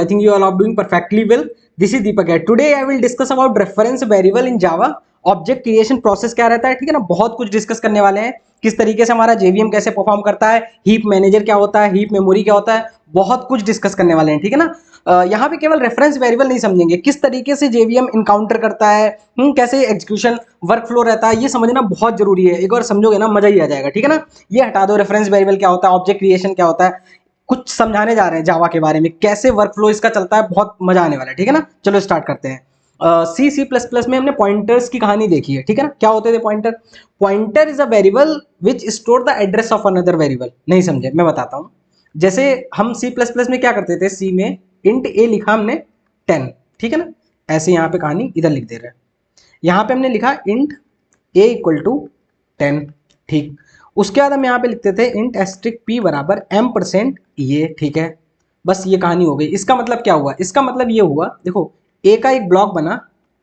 I think you all are doing perfectly well. This is Deepak here. Today I will discuss about reference variable in Java. Object creation process क्या रहता है, ठीक है ना, बहुत कुछ डिस्कस करने वाले हैं। किस तरीके से हमारा जेवीएम कैसे परफॉर्म करता है, हीप मैनेजर क्या होता है, हीप मेमोरी क्या होता है, बहुत कुछ डिस्कस करने वाले हैं, ठीक है ना। यहाँ पे केवल रेफरेंस वेरिएबल नहीं समझेंगे, किस तरीके से जेवीएम इनकाउंटर करता है, कैसे एग्जीक्यूशन वर्क फ्लो रहता है, ये समझना बहुत जरूरी है। एक बार समझोगे ना मजा ही आ जाएगा, ठीक है ना। ये हटा दो, रेफरेंस वेरिएबल क्या होता है, ऑब्जेक्ट क्रिएशन क्या होता है, कुछ समझाने जा रहे हैं जावा के बारे में, कैसे वर्क फ्लो इसका चलता है, बहुत मजा आने वाला है, ठीक है ना। चलो स्टार्ट करते हैं। C++ में हमने पॉइंटर्स की कहानी देखी है, ठीक है ना। क्या होते थे pointer? Pointer is a variable which store the address of another variable. नहीं समझे, मैं बताता हूँ। जैसे हम C++ में क्या करते थे, सी में इंट ए लिखा हमने 10, ठीक है ना। ऐसे यहाँ पे कहानी इधर लिख दे रहे हैं। यहाँ पे हमने लिखा इंट ए इक्वल टू 10, ठीक। उसके बाद हम यहाँ पे लिखते थे इंट एस्ट्रिक पी बराबर m%, ये ठीक है। बस ये कहानी हो गई। इसका मतलब क्या हुआ? इसका मतलब ये हुआ, देखो ए का एक ब्लॉक बना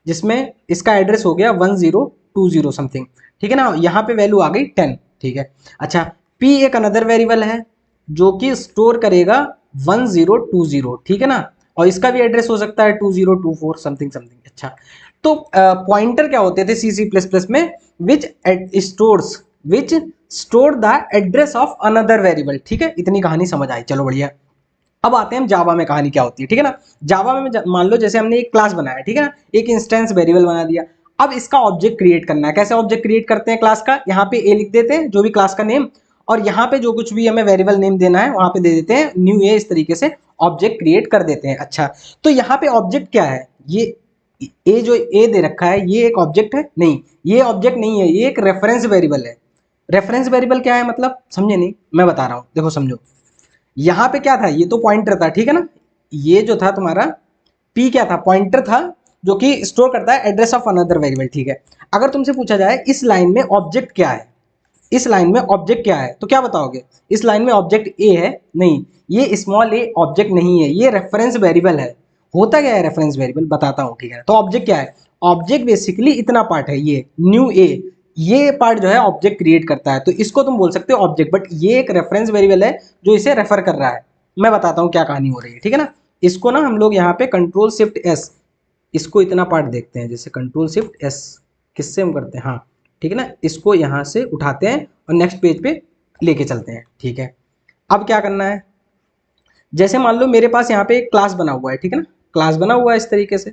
जिसमें इसका एड्रेस हो गया 1020 समथिंग, ठीक है ना। यहाँ पे वैल्यू आ गई 10, ठीक है। अच्छा, पी एक अनदर वेरिएबल है जो कि स्टोर करेगा 1020, ठीक है ना। और इसका भी एड्रेस हो सकता है 2024 समथिंग समथिंग। अच्छा, तो पॉइंटर क्या होते थे C++ में? विच store the address of another variable, ठीक है। इतनी कहानी समझ आई, चलो बढ़िया। अब आते हैं हम जावा में, कहानी क्या होती है, ठीक है ना। जावा में मान लो जैसे हमने एक क्लास बनाया, ठीक है ना, एक इंस्टेंस वेरिएबल बना दिया। अब इसका ऑब्जेक्ट क्रिएट करना है। कैसे ऑब्जेक्ट क्रिएट करते हैं क्लास का? यहाँ पे ए लिख देते हैं, जो भी क्लास का नेम, और यहाँ पे जो कुछ भी हमें वेरिएबल नेम देना है वहां पे दे देते हैं न्यू ए। इस तरीके से ऑब्जेक्ट क्रिएट कर देते हैं। अच्छा, तो यहाँ पे ऑब्जेक्ट क्या है? ये ए जो ए दे रखा है ये एक ऑब्जेक्ट है? नहीं, ये ऑब्जेक्ट नहीं है, ये एक रेफरेंस वेरिएबल है। रेफरेंस वेरिएबल क्या है मतलब, समझे नहीं? मैं बता रहा हूँ, देखो समझो। यहाँ पे क्या था, ये तो पॉइंटर था, ठीक है ना। ये जो था तुम्हारा पी क्या था? पॉइंटर था जो कि स्टोर करता है एड्रेस ऑफ अनदर वेरिएबल, ठीक है। अगर तुमसे पूछा जाए इस लाइन में ऑब्जेक्ट क्या है, इस लाइन में ऑब्जेक्ट क्या है, तो क्या बताओगे? इस लाइन में ऑब्जेक्ट ए है? नहीं, ये स्मॉल ए ऑब्जेक्ट नहीं है, ये रेफरेंस वेरिएबल है। होता क्या है रेफरेंस वेरिएबल, बताता हूँ, ठीक है। तो ऑब्जेक्ट क्या है? ऑब्जेक्ट बेसिकली इतना पार्ट है, ये न्यू ए, ये पार्ट जो है ऑब्जेक्ट क्रिएट करता है, तो इसको तुम बोल सकते हो ऑब्जेक्ट। बट ये एक रेफरेंस वेरिएबल है जो इसे रेफर कर रहा है। मैं बताता हूँ क्या कहानी हो रही है, ठीक है ना। इसको ना हम लोग यहाँ पे कंट्रोल शिफ्ट एस, इसको इतना पार्ट देखते हैं, जैसे कंट्रोल शिफ्ट एस किससे हम करते हैं, हाँ ठीक है ना। इसको यहाँ से उठाते हैं और नेक्स्ट पेज पे लेके चलते हैं, ठीक है। अब क्या करना है, जैसे मान लो मेरे पास यहाँ पे एक क्लास बना हुआ है, ठीक है ना। क्लास बना हुआ है इस तरीके से,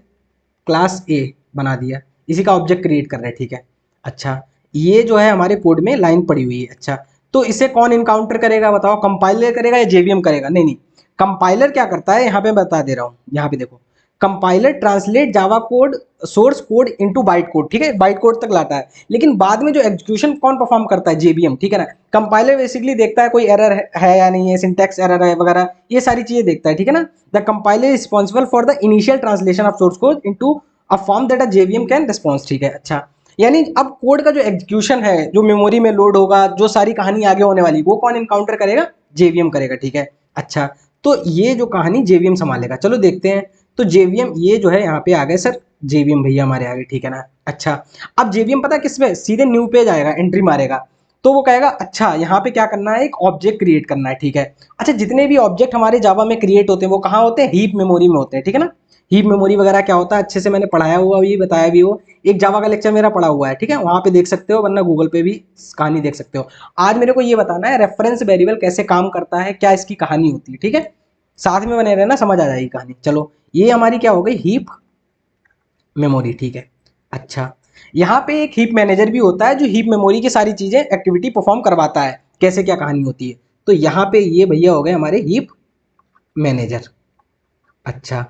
क्लास ए बना दिया, इसी का ऑब्जेक्ट क्रिएट कर रहे हैं, ठीक है। अच्छा, ये जो है हमारे कोड में लाइन पड़ी हुई है। अच्छा, तो इसे कौन इनकाउंटर करेगा बताओ? कंपाइलर करेगा या जेवीएम करेगा? नहीं नहीं, कंपाइलर क्या करता है यहाँ पे बता दे रहा हूँ। यहाँ पे देखो, compiler translate Java code source code into byte code, ठीक है, बाइट कोड तक लाता है। लेकिन बाद में जो एग्जीक्यूशन कौन परफॉर्म करता है? जेवीएम, ठीक है ना। कंपाइलर बेसिकली देखता है कोई एरर है या नहीं है, सिंटैक्स एरर है वगैरह, ये सारी चीजें देखता है, ठीक है ना। The compiler is responsible for the initial translation of source code into a form that a JVM can response, ठीक है। अच्छा, यानी अब कोड का जो एग्जीक्यूशन है, जो मेमोरी में लोड होगा, जो सारी कहानी आगे होने वाली, वो कौन इनकाउंटर करेगा? जेवीएम करेगा, ठीक है। अच्छा, तो ये जो कहानी जेवीएम संभालेगा, चलो देखते हैं। तो जेवीएम ये जो है यहाँ पे आ गए सर, जेवीएम भैया हमारे आगे, ठीक है ना। अच्छा, अब जेवीएम पता किस पे? सीधे न्यू पेज आएगा, एंट्री मारेगा, तो वो कहेगा अच्छा यहाँ पे क्या करना है, एक ऑब्जेक्ट क्रिएट करना है, ठीक है। अच्छा, जितने भी ऑब्जेक्ट हमारे जावा में क्रिएट होते हैं वो कहाँ होते हैं? हीप मेमोरी में होते हैं, ठीक है ना। हीप मेमोरी वगैरह क्या होता है अच्छे से मैंने पढ़ाया हुआ भी, बताया भी हो। एक जावा का लेक्चर मेरा पड़ा हुआ है, ठीक है, वहां पे देख सकते हो, वरना गूगल पे भी कहानी देख सकते हो। आज मेरे को ये बताना है रेफरेंस वेरिएबल कैसे काम करता है, क्या इसकी कहानी होती है, ठीक है। साथ में बने रहना, समझ आ जाएगी कहानी। चलो, ये हमारी क्या हो गई, हीप मेमोरी, ठीक है। अच्छा, यहाँ पे एक हीप मैनेजर भी होता है जो हीप मेमोरी की सारी चीजें एक्टिविटी परफॉर्म करवाता है, कैसे क्या कहानी होती है। तो यहाँ पे ये भैया हो गए हमारे हीप मैनेजर। अच्छा,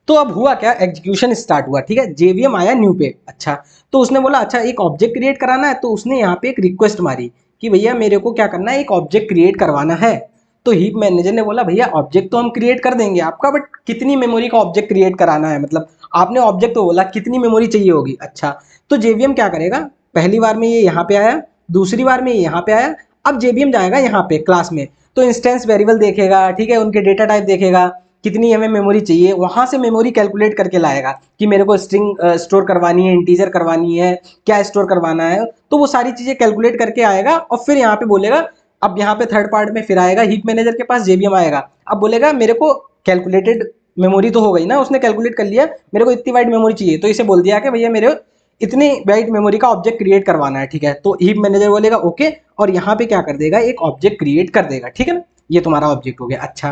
तो अब हुआ क्या, एग्जीक्यूशन स्टार्ट हुआ, ठीक है, जेवीएम आया न्यू पे। अच्छा, तो उसने बोला अच्छा एक ऑब्जेक्ट क्रिएट कराना है, तो उसने यहाँ पे एक रिक्वेस्ट मारी कि भैया मेरे को क्या करना है, एक ऑब्जेक्ट क्रिएट करवाना है। तो हीप मैनेजर ने बोला भैया ऑब्जेक्ट तो हम क्रिएट कर देंगे आपका, बट कितनी मेमोरी का ऑब्जेक्ट क्रिएट कराना है, मतलब आपने ऑब्जेक्ट तो बोला, कितनी मेमोरी चाहिए होगी। अच्छा, तो जेवीएम क्या करेगा, पहली बार में ये यहाँ पे आया, दूसरी बार में ये यहाँ पे आया, अब जेवीएम जाएगा यहाँ पे क्लास में, तो इंस्टेंस वेरिएबल देखेगा, ठीक है, उनके डेटा टाइप देखेगा, कितनी हमें मेमोरी चाहिए, वहां से मेमोरी कैलकुलेट करके लाएगा कि मेरे को स्ट्रिंग स्टोर करवानी है, इंटीजर करवानी है, क्या स्टोर करवाना है, तो वो सारी चीजें कैलकुलेट करके आएगा और फिर यहाँ पे बोलेगा। अब यहाँ पे थर्ड पार्ट में फिर आएगा हीप मैनेजर के पास, जेवीएम आएगा, अब बोलेगा मेरे को कैलकुलेटेड मेमोरी तो हो गई ना, उसने कैलकुलेट कर लिया मेरे को इतनी वाइड मेमोरी चाहिए, तो इसे बोल दिया कि भैया मेरे इतनी वाइड मेमोरी का ऑब्जेक्ट क्रिएट करवाना है, ठीक है। तो हीप मैनेजर बोलेगा ओके, और यहाँ पे क्या कर देगा, एक ऑब्जेक्ट क्रिएट कर देगा, ठीक है ना। ये तुम्हारा ऑब्जेक्ट हो गया। अच्छा,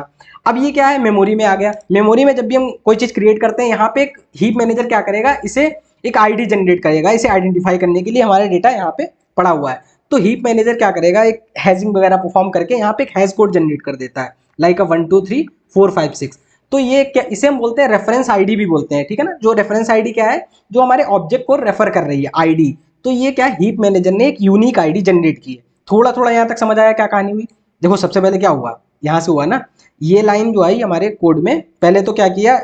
अब ये क्या है, मेमोरी में आ गया। मेमोरी में जब भी हम कोई चीज क्रिएट करते हैं, यहाँ पे एक हीप मैनेजर क्या करेगा, इसे एक आईडी जनरेट करेगा, इसे आइडेंटिफाई करने के लिए हमारा डेटा यहाँ पे पड़ा हुआ है। तो हीप मैनेजर क्या करेगा, एक हैजिंग वगैरह परफॉर्म करके यहाँ पे एक हैश कोड जनरेट कर देता है, लाइक 1 2 3 4 5 6। तो ये क्या, इसे हम बोलते हैं रेफरेंस आईडी भी बोलते हैं, ठीक है ना। जो रेफरेंस आईडी क्या है, जो हमारे ऑब्जेक्ट को रेफर कर रही है आईडी। तो ये क्या, हीप मैनेजर ने एक यूनिक आईडी जनरेट की है। थोड़ा थोड़ा यहाँ तक समझ आया क्या कहानी हुई। देखो सबसे पहले क्या हुआ, यहाँ से हुआ ना, ये लाइन जो आई हमारे कोड में, पहले तो क्या किया,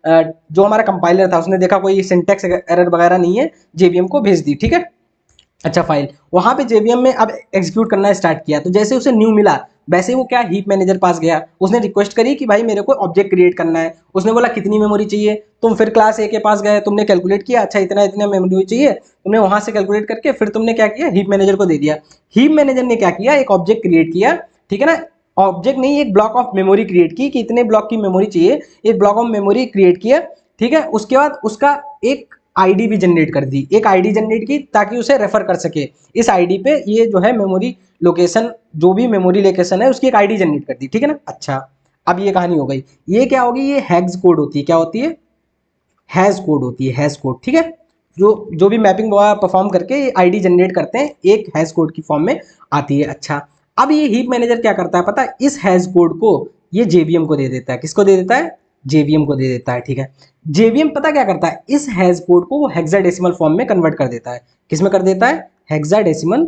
जो हमारा कंपाइलर था उसने देखा कोई सिंटैक्स एरर वगैरह नहीं है, जेवीएम को भेज दी, ठीक है। अच्छा, फाइल वहां पे जेवीएम में अब एग्जीक्यूट करना स्टार्ट किया, तो जैसे उसे न्यू मिला, वैसे वो क्या, हीप मैनेजर पास गया, उसने रिक्वेस्ट करी कि भाई मेरे को ऑब्जेक्ट क्रिएट करना है। उसने बोला कितनी मेमोरी चाहिए, तुम फिर क्लास ए के पास गए, तुमने कैलकुलेट किया, अच्छा इतना इतना मेमोरी चाहिए, तुमने वहां से कैलकुलेट करके फिर तुमने क्या किया, हीप मैनेजर को दे दिया। हीप मैनेजर ने क्या किया, एक ऑब्जेक्ट क्रिएट किया, ठीक है ना। ऑब्जेक्ट नहीं, एक ब्लॉक ऑफ मेमोरी क्रिएट की कि इतने ब्लॉक की मेमोरी चाहिए, एक ब्लॉक ऑफ मेमोरी क्रिएट किया, ठीक है। उसके बाद उसका एक आईडी भी जनरेट कर दी, एक आईडी जनरेट की ताकि उसे रेफर कर सके। इस आईडी पे ये जो है मेमोरी लोकेशन, जो भी मेमोरी लोकेशन है उसकी एक आईडी जनरेट कर दी, ठीक है ना। अच्छा, अब ये कहानी हो गई। ये क्या होगी, ये हैश कोड होती है, क्या होती है, हैश कोड होती है, हैश कोड, ठीक है। जो जो भी मैपिंग परफॉर्म करके आईडी जनरेट करते हैं, एक हैश कोड की फॉर्म में आती है। अच्छा, अब ये हीप मैनेजर क्या करता है पता है, इस हैश कोड को ये जेवीएम को दे देता है। किसको दे देता है, जेवीएम को दे देता है, ठीक है। जेवीएम पता क्या करता है, इस हैश कोड को वो हेक्साडेसिमल फॉर्म में कन्वर्ट कर देता है। किस में कर देता है, हेक्साडेसिमल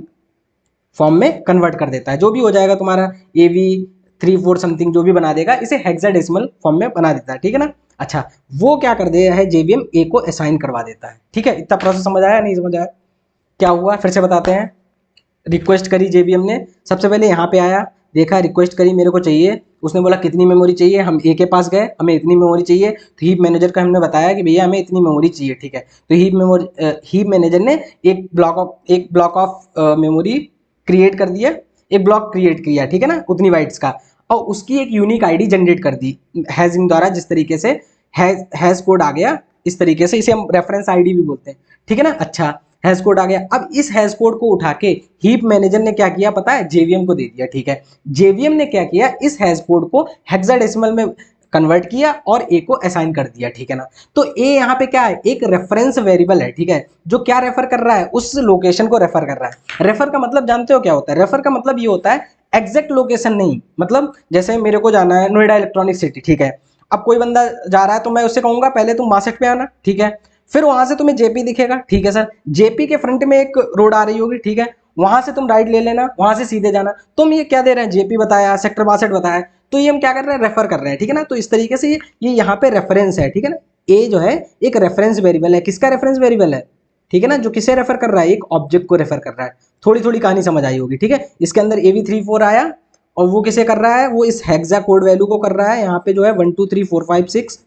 फॉर्म में कन्वर्ट कर देता है। जो भी हो जाएगा तुम्हारा AV34 समथिंग जो भी बना देगा, इसे हेक्साडेसिमल फॉर्म में बना देता है, ठीक है ना। अच्छा, वो क्या कर दे है, जेवीएम ए को असाइन करवा देता है, ठीक है। इतना प्रोसेस समझ आया, नहीं समझ आया, क्या हुआ फिर से बताते हैं। रिक्वेस्ट करी जेवीएम ने, सबसे पहले यहाँ पे आया, देखा, रिक्वेस्ट करी मेरे को चाहिए, उसने बोला कितनी मेमोरी चाहिए, हम ए के पास गए, हमें इतनी मेमोरी चाहिए, तो हीप मैनेजर का हमने बताया कि भैया हमें इतनी मेमोरी चाहिए, ठीक है। तो हीप मैनेजर ने एक ब्लॉक ऑफ मेमोरी क्रिएट कर दिया, एक ब्लॉक क्रिएट किया, ठीक है ना, उतनी बाइट्स का, और उसकी एक यूनिक आईडी जनरेट कर दी हैशिंग द्वारा। जिस तरीके से हैश कोड आ गया, इस तरीके से इसे हम रेफरेंस आईडी भी बोलते हैं, ठीक है ना। अच्छा, हैश कोड आ गया। अब इस हैश कोड को उठा के हीप मैनेजर ने क्या किया पता है, जेवीएम को दे दिया, ठीक है। जेवीएम ने क्या किया, इस हैश कोड को हेक्साडेसिमल में कन्वर्ट किया और ए को असाइन कर दिया, ठीक है ना। तो ए यहाँ पे क्या है, एक रेफरेंस वेरिएबल है, ठीक है, जो क्या रेफर कर रहा है, उस लोकेशन को रेफर कर रहा है। रेफर का मतलब जानते हो क्या होता है, रेफर का मतलब ये होता है एग्जैक्ट लोकेशन नहीं, मतलब जैसे मेरे को जाना है नोएडा इलेक्ट्रॉनिक सिटी, ठीक है। अब कोई बंदा जा रहा है तो मैं उससे कहूंगा पहले तुम मार्केट पे आना, ठीक है। फिर वहां से तुम्हें जेपी दिखेगा, ठीक है सर, जेपी के फ्रंट में एक रोड आ रही होगी, ठीक है, वहां से तुम राइट ले लेना, वहां से सीधे जाना। तुम ये क्या दे रहे हैं, जेपी बताया, सेक्टर 62 बताया, तो ये हम क्या कर रहे हैं, रेफर कर रहे हैं, ठीक है ना। तो इस तरीके से ये यहाँ पे रेफरेंस है, ठीक है ना। ए जो है एक रेफरेंस वेरिएबल है, किसका रेफरेंस वेरिएबल है, ठीक है ना, जो किसे रेफर कर रहा है, एक ऑब्जेक्ट को रेफर कर रहा है। थोड़ी थोड़ी कहानी समझ आई होगी, ठीक है। इसके अंदर AV34 आया, और वो किसे कर रहा है, वो इस हेक्सा कोड वैल्यू को कर रहा है। यहाँ पे जो है 1 2 3 4 5 6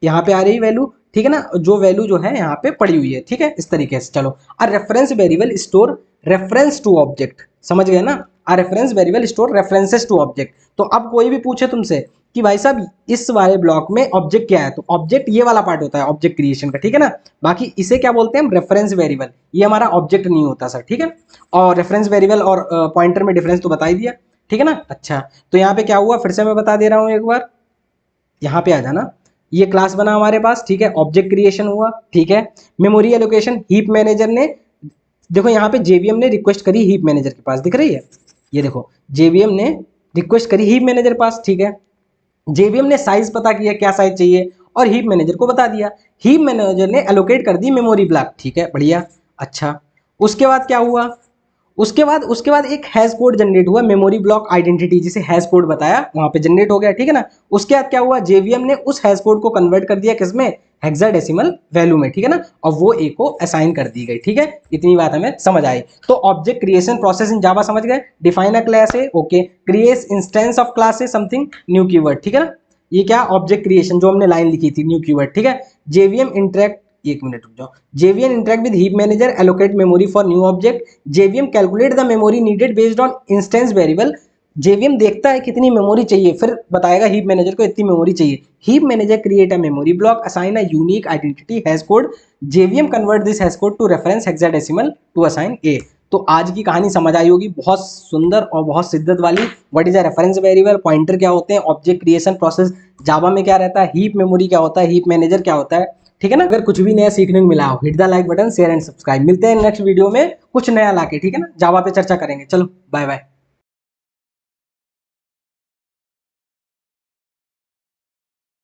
यहाँ पे आ रही वैल्यू, ठीक है ना, जो वैल्यू जो है यहाँ पे पड़ी हुई है, ठीक है, इस तरीके से। चलो, a reference variable store reference to object, समझ गए ना। A reference variable store references to object. तो अब कोई भी पूछे तुमसे कि भाई साहब इस वाले ब्लॉक में ऑब्जेक्ट क्या है, तो ऑब्जेक्ट ये वाला पार्ट होता है ऑब्जेक्ट क्रिएशन का, ठीक है ना। बाकी इसे क्या बोलते हैं हम, रेफरेंस वेरिएबल, ये हमारा ऑब्जेक्ट नहीं होता सर, ठीक है। और रेफरेंस वेरिएबल और पॉइंटर में डिफरेंस तो बता ही दिया, ठीक है ना। अच्छा, तो यहाँ पे क्या हुआ, फिर से मैं बता दे रहा हूँ एक बार, यहाँ पे आ जाना। ये क्लास बना हमारे पास, ठीक है, ऑब्जेक्ट क्रिएशन हुआ, ठीक है। मेमोरी एलोकेशन, हीप मैनेजर ने, देखो यहाँ पे जेवीएम ने रिक्वेस्ट करी हीप मैनेजर के पास, दिख रही है, ये देखो जेवीएम ने रिक्वेस्ट करी हीप मैनेजर पास, ठीक है। जेवीएम ने साइज पता किया, क्या साइज चाहिए, और हीप मैनेजर को बता दिया। हीप मैनेजर ने एलोकेट कर दी मेमोरी ब्लॉक, ठीक है, बढ़िया। अच्छा, उसके बाद क्या हुआ, उसके बाद एक हैश कोड जनरेट हुआ, मेमोरी ब्लॉक आइडेंटिटी, जिसे हैश कोड बताया वहां पे जनरेट हो गया, ठीक है ना। उसके बाद क्या हुआ, जेवीएम ने उस हैश कोड को कन्वर्ट कर दिया किसमें, हेक्साडेसिमल वैल्यू में, ठीक है ना, और वो ए को असाइन कर दी गई, ठीक है। इतनी बात हमें समझ आई। तो ऑब्जेक्ट क्रिएशन प्रोसेस इन जावा समझ गए। डिफाइन अ क्लास है, okay, create instance of class है समथिंग, न्यू कीवर्ड, ठीक है ना। ये क्या, ऑब्जेक्ट क्रिएशन, जो हमने लाइन लिखी थी, न्यू कीवर्ड, ठीक है। जेवीएम इंटरेक्ट, एक मिनट रुक जाओ, JVM interact with heap manager, allocate memory for new object, JVM calculate the memory needed based on instance variable, JVM देखता है कितनी मेमोरी चाहिए, फिर बताएगा हीप मैनेजर को इतनी मेमोरी चाहिए। Heap manager create a memory block, assign a unique identity hash code, JVM convert this hash code to reference hexadecimal to assign a. तो आज की कहानी समझ आई होगी, बहुत सुंदर और बहुत शिद्दत वाली। What is a reference variable, pointer क्या होते हैं, ऑब्जेक्ट क्रिएशन प्रोसेस जावा में क्या रहता है, हीप मेमोरी क्या होता है, हीप मैनेजर क्या होता है, ठीक है ना। अगर कुछ भी नया सीखने को मिला हो, hit the like button, share and subscribe. मिलते हैं नेक्स्ट वीडियो में कुछ नया लाके, ठीक है ना, जावा पे चर्चा करेंगे। चलो बाय बाय।